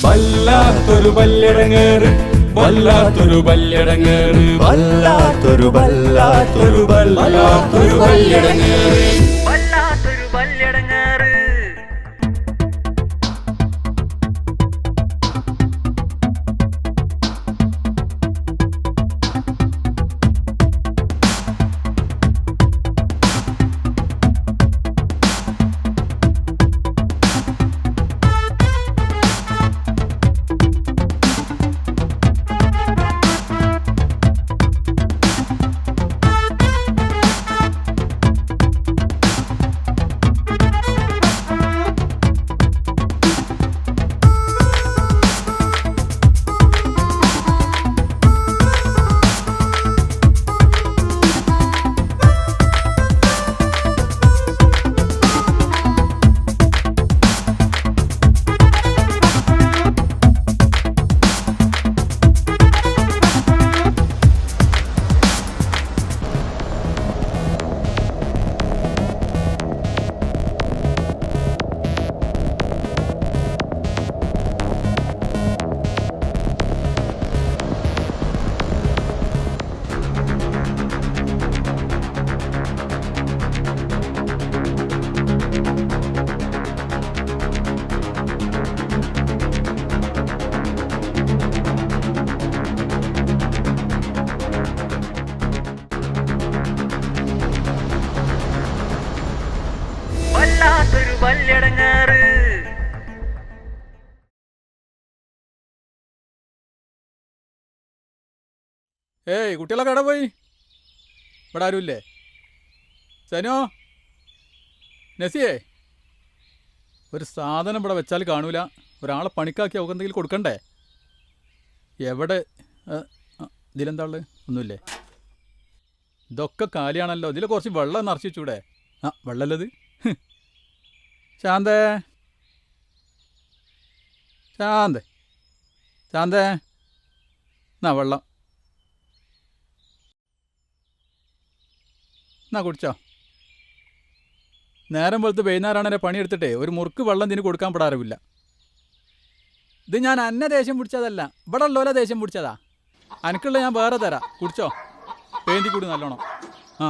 വല്ലാത്തൊരു വല്ലിടങ്ങേറ് വല്ലാത്തൊരു വല്ലിടങ്ങേറ് വല്ലാത്തൊരു വല്ലാത്തൊരു വല്ലാത്തൊരു വല്ലിടങ്ങേറ് വല്ലാത്തൊരു വല്ലിടങ്ങേറ്. വല്ലാത്തൊരു വല്ലിടങ്ങേറ്. ഏയ് കുട്ടികളൊക്കെ എവിടെ പോയി? ഇവിടെ ആരുമില്ലേ? സനോ, നസിയേ, ഒരു സാധനം ഇവിടെ വെച്ചാൽ കാണൂല. ഒരാളെ പണിക്കാക്കി അവർക്ക് എന്തെങ്കിലും കൊടുക്കണ്ടേ? എവിടെ? ഇതിലെന്താ ഉള്ളത്? ഒന്നുമില്ലേ? ഇതൊക്കെ കാലിയാണല്ലോ. ഇതിൽ കുറച്ച് വെള്ളം നിറച്ച് വെച്ചൂടെ? ആ, വെള്ളമല്ലത്. ശാന്തേ, ശാന്തേ, ശാന്തേ, എന്നാ വെള്ളം എന്നാ കുടിച്ചോ. നേരം വെളുത്ത് വൈകുന്നേരമാണ് പണിയെടുത്തിട്ടേ ഒരു മുറുക്ക് വെള്ളം ഇതിന് കൊടുക്കാൻ പെടാറില്ല. ഇത് ഞാൻ അന്നെ ദേഷ്യം പിടിച്ചതല്ല, ഇവിടെ ഉള്ളോലെ ദേഷ്യം പിടിച്ചതാ. അനക്കുള്ള ഞാൻ വേറെ തരാം, കുടിച്ചോ. പേന്തി കൂടി നല്ലോണം. ആ,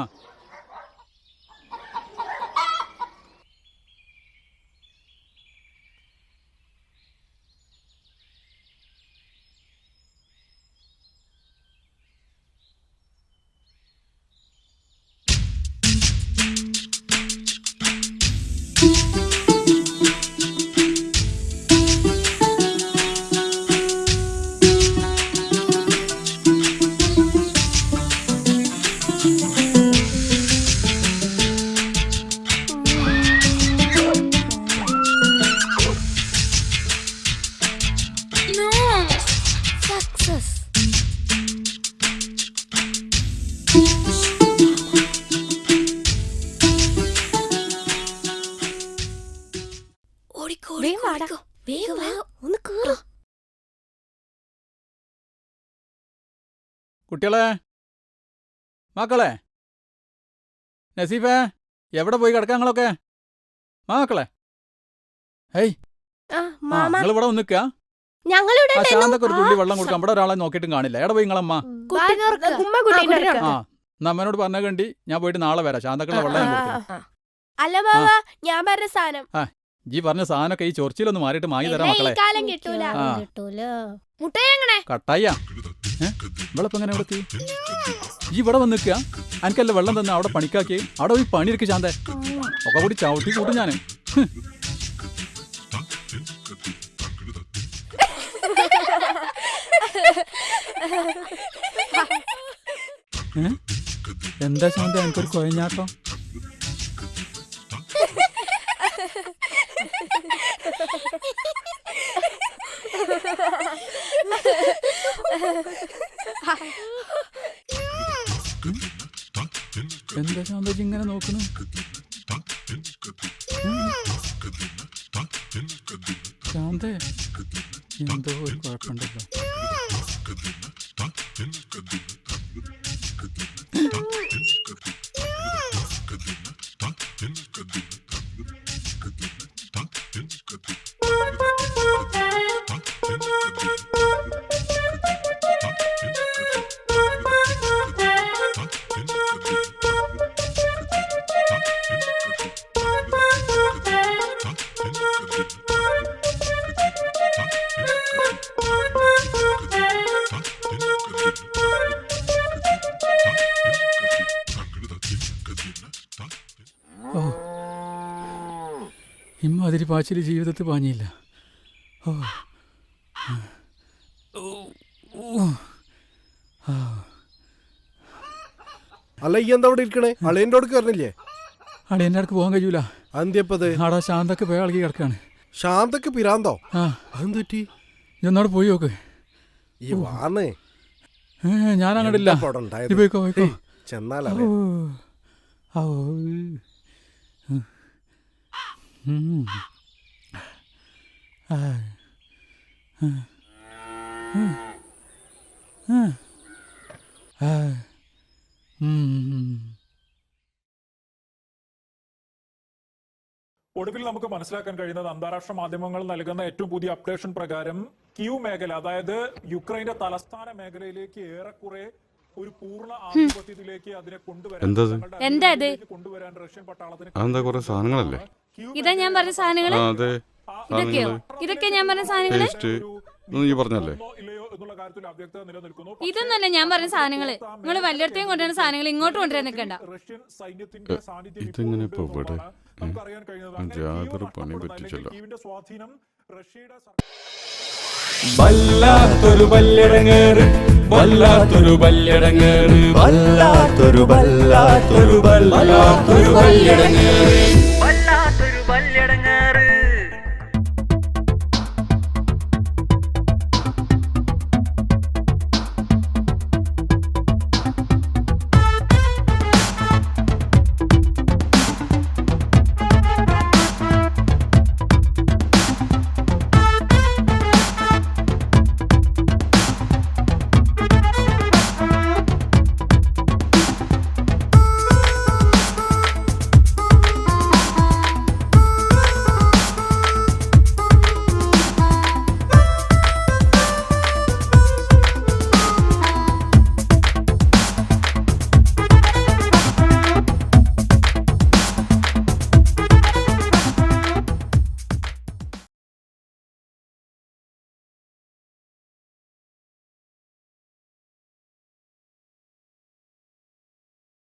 കുട്ടികളെ, മക്കളെ, നസീഫേ, എവിടെ പോയി കിടക്കാങ്ങളൊക്കെ? മക്കളെ, ഹേയ്, നിങ്ങൾ ഇവിടെ വന്ന് നിൽക്കുക. ആ ശാന്തക്ക് ഒരു തുള്ളി വെള്ളം കൊടുക്കാം. ഇവിടെ ഒരാളെ നോക്കിയിട്ടും കാണില്ല. എവിടെ പോയി നിങ്ങളമ്മ? ആ, നമ്മനോട് പറഞ്ഞ കണ്ടി ഞാൻ പോയിട്ട് നാളെ വരാം. ശാന്തക്കുള്ള വെള്ളം ഞാൻ കൊടുക്കാം. ജി പറഞ്ഞ സാധനമൊക്കെ ഈ ചൊറിച്ചിലൊന്ന് മാറിയിട്ട് വാങ്ങി തരാം മക്കളെ. കട്ടായ ഇവളിപ്പോ എങ്ങനെ ഇവിടെ ഈ ഇവിടെ വന്ന് നിൽക്കുക. എനിക്കല്ല വെള്ളം തന്നെ അവിടെ പണിക്കാക്കി. അവിടെ പോയി പണിയെടുക്കുക ശാന്ത. ഒക്കെ കൂടി ചവിട്ടി കൂട്ടും ഞാൻ. എന്താ ശാന്ത എനിക്കൊരു കൊയഞ്ഞാട്ടോ? എന്താ ശാന്തജി ഇങ്ങനെ നോക്കണു? ശാന്തേ, എന്തോ ഒരു കുഴപ്പമുണ്ടല്ലോ. ഇമ്മാതിരി പാച്ചിൽ ജീവിതത്തിൽ പാഞ്ഞില്ല. ഓ അല്ല ഈ എന്താ അവിടെ ഇരിക്കണേ? അളിയൻ്റെ അടുക്ക് കയറണില്ലേ? അളിയൻ്റെ അടുക്ക് പോകാൻ കഴിയൂല. അന്ത്യപ്പത് ആടാ ശാന്തക്ക് പോയ ആൾക്കി കിടക്കാണ്. ശാന്തക്ക് പിരാന്തോ? ആ അതെന്ത് പറ്റി? എന്നോട് പോയി നോക്ക്. ഈ വാന്നേ ഞാൻ അങ്ങോട്ടില്ല. പോയിക്കോ പോയിക്കോ. ചെന്നാലേ ഒടുവിൽ നമുക്ക് മനസ്സിലാക്കാൻ കഴിയുന്നത് അന്താരാഷ്ട്ര മാധ്യമങ്ങൾ നൽകുന്ന ഏറ്റവും പുതിയ അപ്ഡേഷൻ പ്രകാരം കീവ് മേഖല, അതായത് യുക്രൈന്റെ തലസ്ഥാന മേഖലയിലേക്ക് ഏറെക്കുറെ ഒരു പൂർണ്ണ ആധിപത്യത്തിലേക്ക് അതിനെ കൊണ്ടുവരാൻ റഷ്യൻ പട്ടാളത്തിന് ഇതാ ഞാൻ പറഞ്ഞ സാധനങ്ങള്. ഇതൊക്കെയോ? ഇതൊക്കെ ഞാൻ പറഞ്ഞ സാധനങ്ങള്. ഇതൊന്നല്ല ഞാൻ പറഞ്ഞ സാധനങ്ങള്. നിങ്ങൾ വല്ലയിടത്തേയും കൊണ്ടുവരുന്ന സാധനങ്ങൾ ഇങ്ങോട്ട് കൊണ്ടുവരാൻ നിൽക്കണ്ട. റഷ്യൻ സൈന്യത്തിന്റെ സ്വാധീനം റഷ്യയുടെ വല്ലാത്തൊരു ബല്യടങ്ങേറ്, വല്ലാത്തൊരു ബല്യടങ്ങേറ്, വല്ലാത്തൊരു ബല്യടങ്ങേറ്.